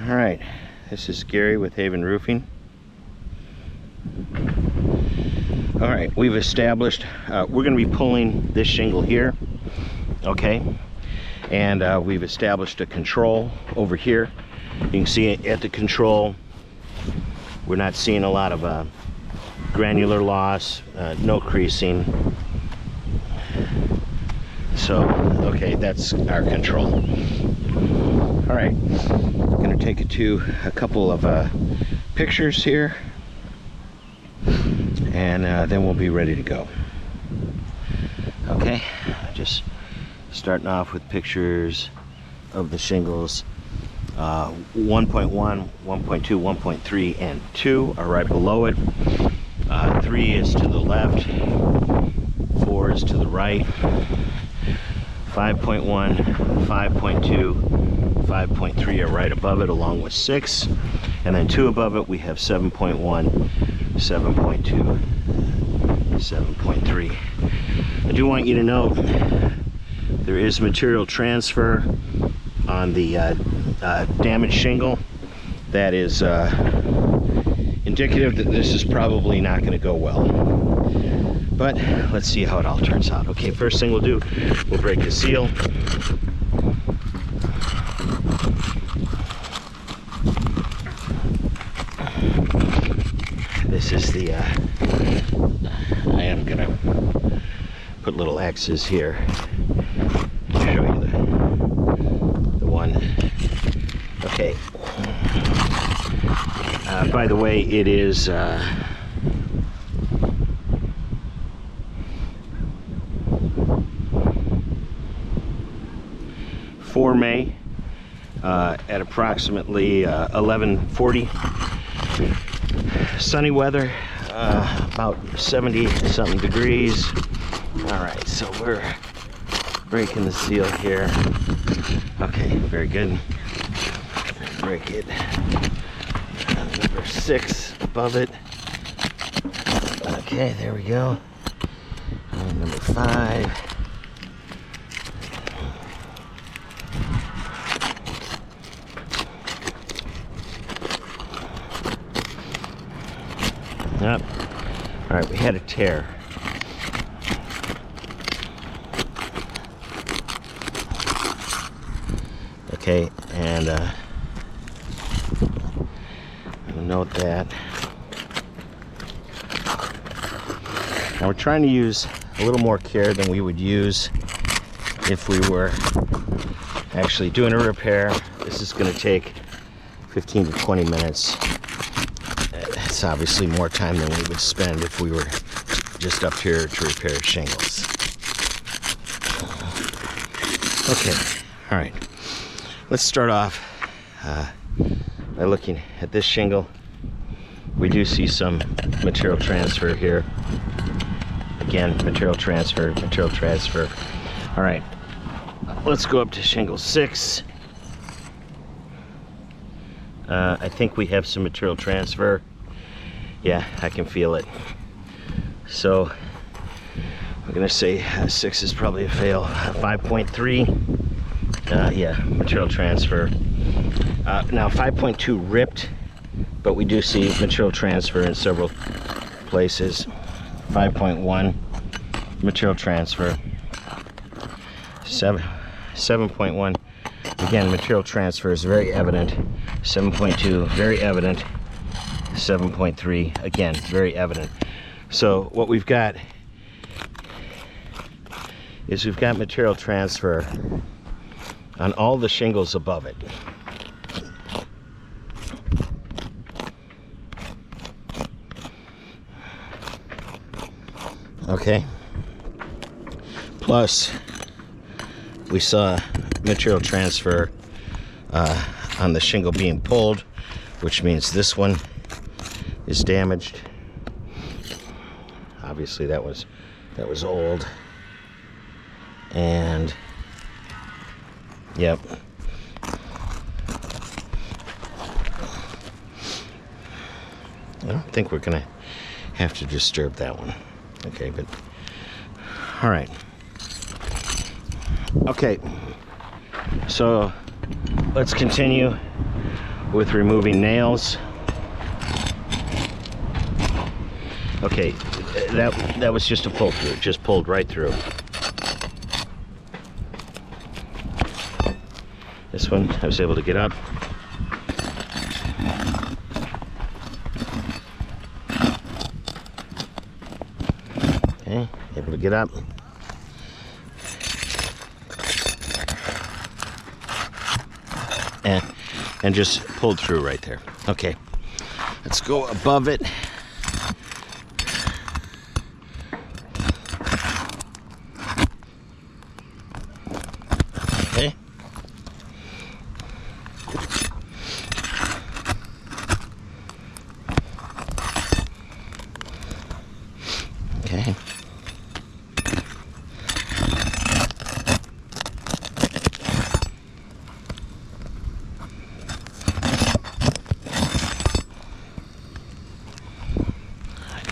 All right, this is Gary with Haven Roofing. All right, we've established we're going to be pulling this shingle here, okay, and we've established a control over here. You can see at the control we're not seeing a lot of granular loss, no creasing. So okay, that's our control. All right, I'm going to take it to a couple of pictures here, and then we'll be ready to go. Okay, just starting off with pictures of the shingles. 1.1, 1.2, 1.3, and 2 are right below it. 3 is to the left, 4 is to the right, 5.1, 5.2, 5.3 are right above it, along with 6, and then 2 above it we have 7.1, 7.2, 7.3. I do want you to know there is material transfer on the damaged shingle. That is indicative that this is probably not going to go well, but let's see how it all turns out. Okay, first thing we'll do, we'll break the seal. This is the I am gonna put little X's here to show you the one. Okay, by the way, it is for May at approximately 11:40. Sunny weather, about 70 something degrees. All right, so we're breaking the seal here. Okay, very good. Break it. Number 6 above it. Okay, there we go. And number 5. Yep. All right, we had a tear. Okay, and note that. Now we're trying to use a little more care than we would use if we were actually doing a repair. This is going to take 15 to 20 minutes. It's obviously more time than we would spend if we were just up here to repair shingles. Okay, all right. Let's start off by looking at this shingle. We do see some material transfer here. Again, material transfer, material transfer. All right, let's go up to shingle 6. I think we have some material transfer. Yeah, I can feel it. So I'm gonna say 6 is probably a fail. 5.3, yeah, material transfer. Now 5.2 ripped, but we do see material transfer in several places. 5.1, material transfer. 7.1, again, material transfer is very evident. 7.2, very evident. 7.3, again, very evident. So what we've got is we've got material transfer on all the shingles above it. Okay, plus we saw material transfer on the shingle being pulled, which means this one is damaged. Obviously that was old. And yep, I don't think we're gonna have to disturb that one. Okay, but all right. Okay, so let's continue with removing nails. Okay, that was just a pull through. It just pulled right through. This one I was able to get up. Okay, able to get up. And just pulled through right there. Okay, let's go above it. Okay. Okay.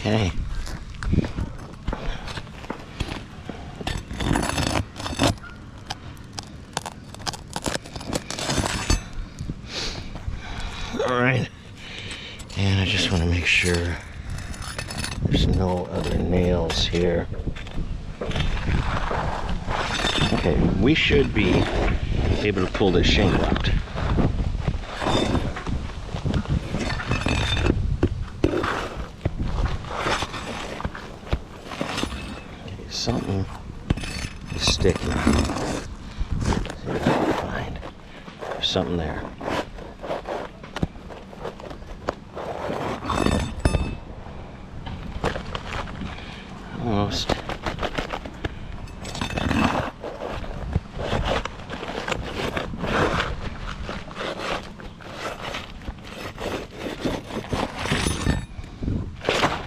Okay. All right. And I just want to make sure there's no other nails here. Okay, we should be able to pull this shingle out. Something is sticking. Let's see if I can find. There's something there. Almost.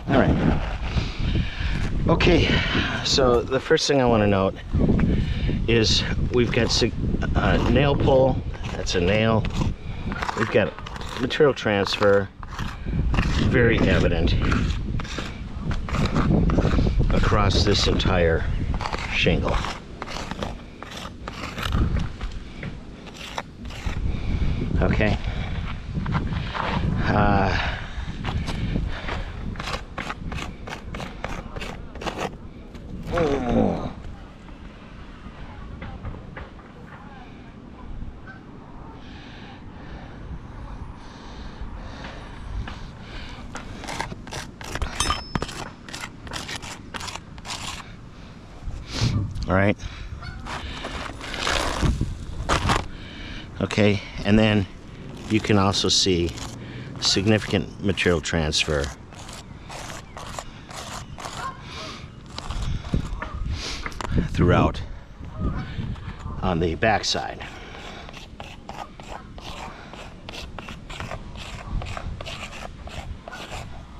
All right. Okay, so the first thing I want to note is we've got nail pull. That's a nail. We've got material transfer, very evident across this entire shingle. Okay. All right. Okay, and then you can also see significant material transfer throughout on the backside.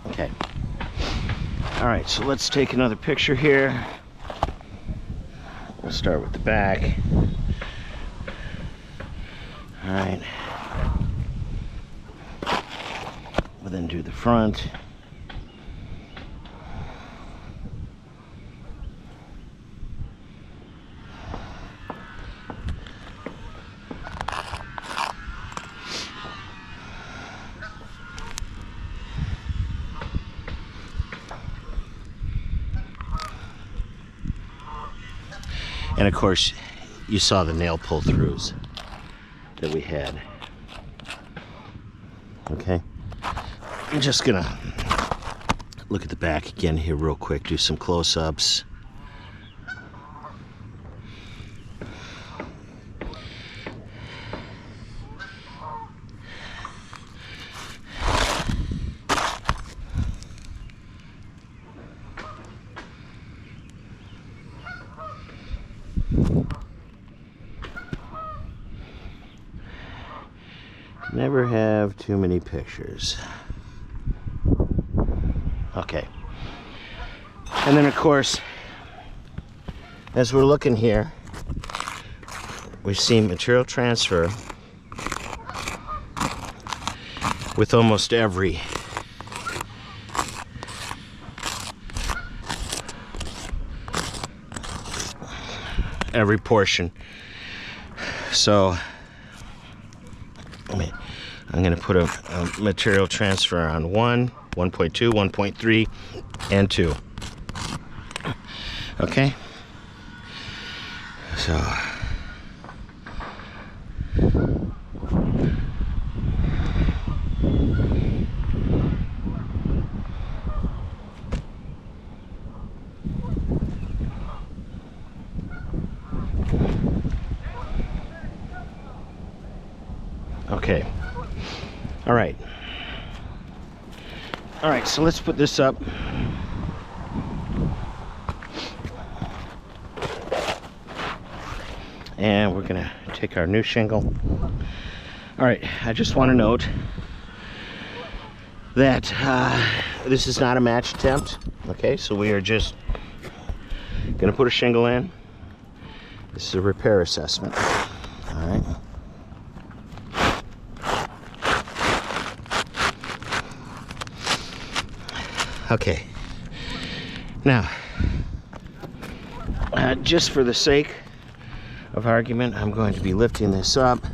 Okay. All right, so let's take another picture here. We'll start with the back. All right. We'll then do the front. And of course, you saw the nail pull-throughs that we had. Okay, I'm just gonna look at the back again here real quick, do some close-ups. Never have too many pictures. Okay. And then of course, as we're looking here, we've seen material transfer with almost every portion. So I'm going to put a material transfer on 1, 1.2, 1.3, and 2. Okay? So... Okay. All right. All right, so let's put this up. And we're gonna take our new shingle. All right, I just want to note that this is not a match attempt. Okay, so we are just gonna put a shingle in. This is a repair assessment. All right. Okay, now, just for the sake of argument, I'm going to be lifting this up.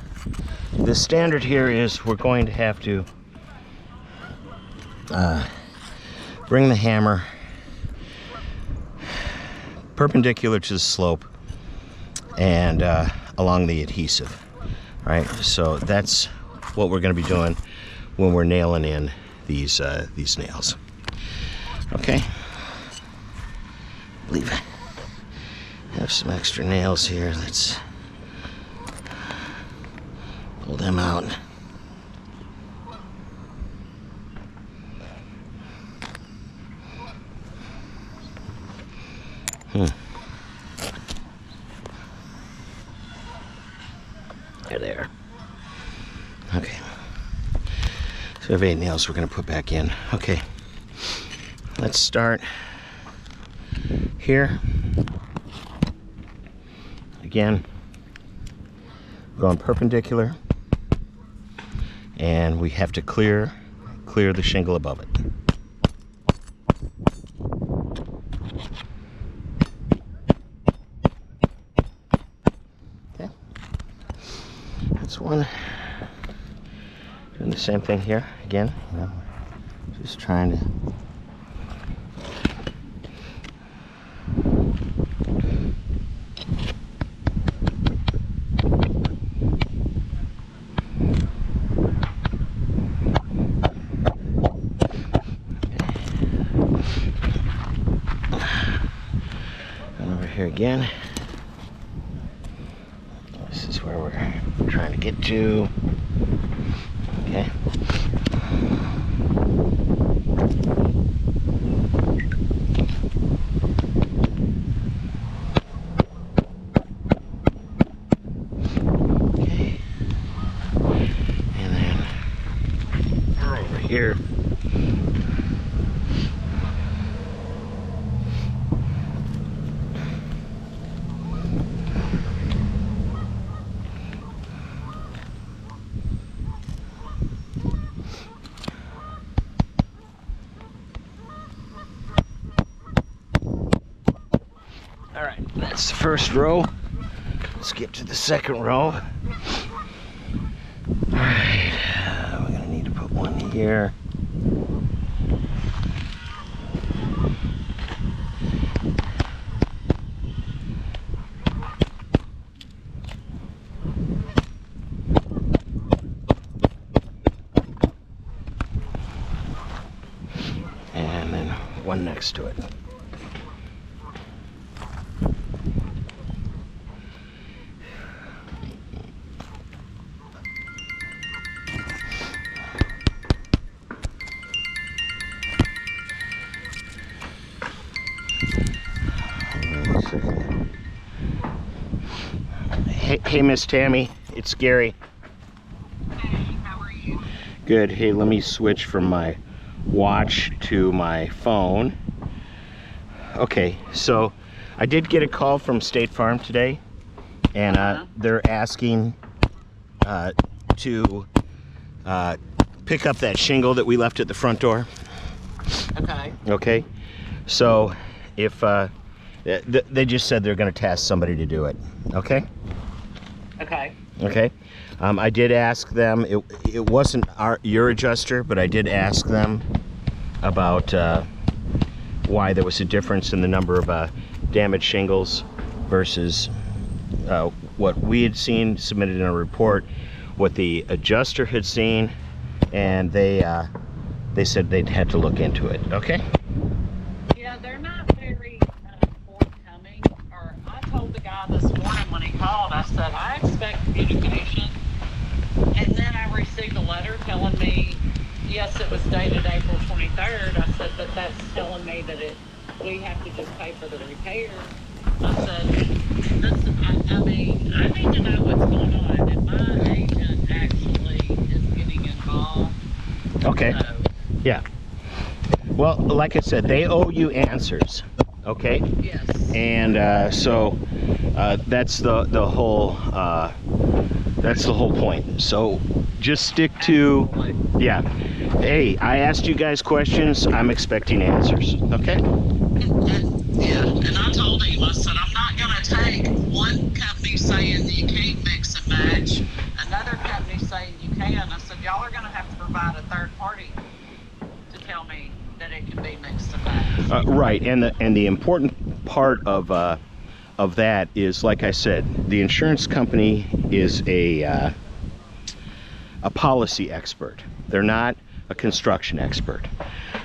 The standard here is we're going to have to bring the hammer perpendicular to the slope and along the adhesive. All right, so that's what we're going to be doing when we're nailing in these nails. Okay, I have some extra nails here. Let's pull them out. There. Okay. So we have 8 nails we're going to put back in. Okay. Let's start here. Again, going perpendicular, and we have to clear the shingle above it. Okay, that's one. Doing the same thing here again. You know, just trying to. Here again. This is where we're trying to get to. Okay. Okay. And then over here. All right, that's the first row. Let's get to the second row. All right, we're gonna need to put one here. And then one next to it. Hey, Miss Tammy, it's Gary. Hey, how are you? Good. Hey, let me switch from my watch to my phone. Okay, so I did get a call from State Farm today, and they're asking to pick up that shingle that we left at the front door. Okay. Okay, so if they just said they're going to task somebody to do it. Okay. Okay. Okay. I did ask them, it wasn't your adjuster, but I did ask them about why there was a difference in the number of damaged shingles versus what we had seen submitted in a report, what the adjuster had seen, and they said they'd had to look into it. Okay? Yeah, they're not very forthcoming. Or I told the guy this morning when he called, I said, I expect communication. And then I received a letter telling me, yes, it was dated April 23rd. I said, but that's telling me that we have to just pay for the repair. I said, I mean, I need to know what's going on. And my agent actually is getting involved. Okay. So, Yeah. Well, like I said, they owe you answers. Okay? yes. And so that's the whole point. So just stick to, Absolutely. yeah. Hey, I asked you guys questions. I'm expecting answers. Okay? And I told him, I said, I'm not going to take one company saying that you can't mix and match, another company saying you can. I said, y'all are going to have to provide a third party to tell me that it can be mixed and matched. Right, and the important part of that is, like I said, the insurance company is a policy expert. They're not a construction expert,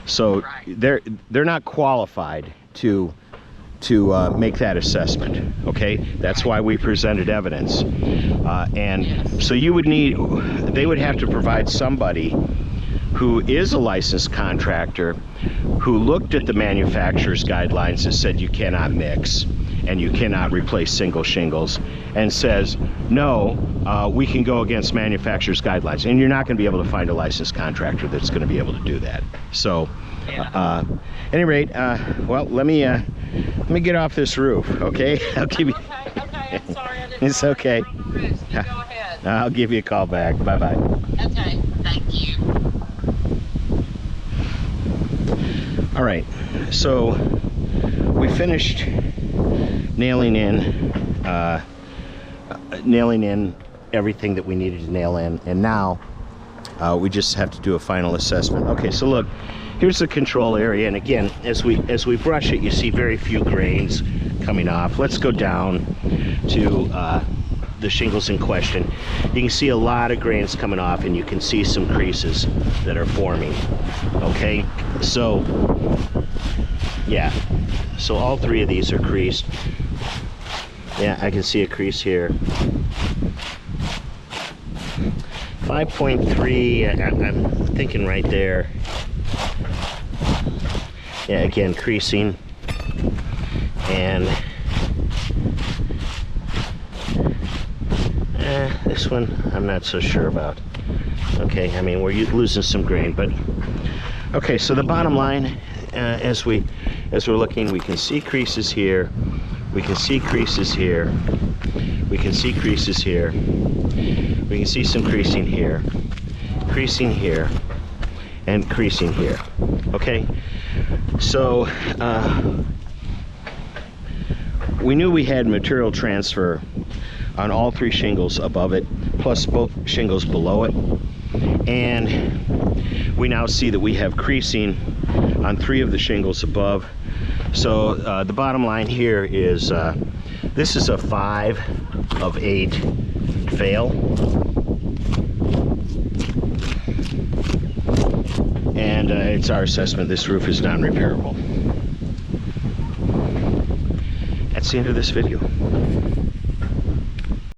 so Right. they're not qualified to make that assessment. Okay, that's why we presented evidence, and Yes. so they would have to provide somebody who is a licensed contractor, who looked at the manufacturer's guidelines and said you cannot mix and you cannot replace single shingles, and says, no, we can go against manufacturer's guidelines. And you're not going to be able to find a licensed contractor that's going to be able to do that. So, Yeah. at any rate, well, let me get off this roof, okay? I'll give you. Okay, I'm sorry. I didn't It's know okay. you were on the roof. You go ahead. I'll give you a call back. Bye-bye. Okay, thank you. All right, so we finished nailing in everything that we needed to nail in, and now we just have to do a final assessment. Okay, so look, here's the control area, and again, as we brush it, you see very few grains coming off. Let's go down to the shingles in question. You can see a lot of grains coming off, and you can see some creases that are forming. Okay, so yeah, so all three of these are creased. Yeah, I can see a crease here. 5.3, I'm thinking right there. Yeah, again, creasing. And this one I'm not so sure about. Okay, I mean, we're losing some grain, but okay, so the bottom line, as we're looking, we can see creases here, we can see creases here, we can see creases here, we can see some creasing here, and creasing here. Okay, so we knew we had material transfer on all three shingles above it, plus both shingles below it, and we now see that we have creasing on three of the shingles above. So the bottom line here is this is a 5 of 8 fail, and it's our assessment this roof is non-repairable. That's the end of this video.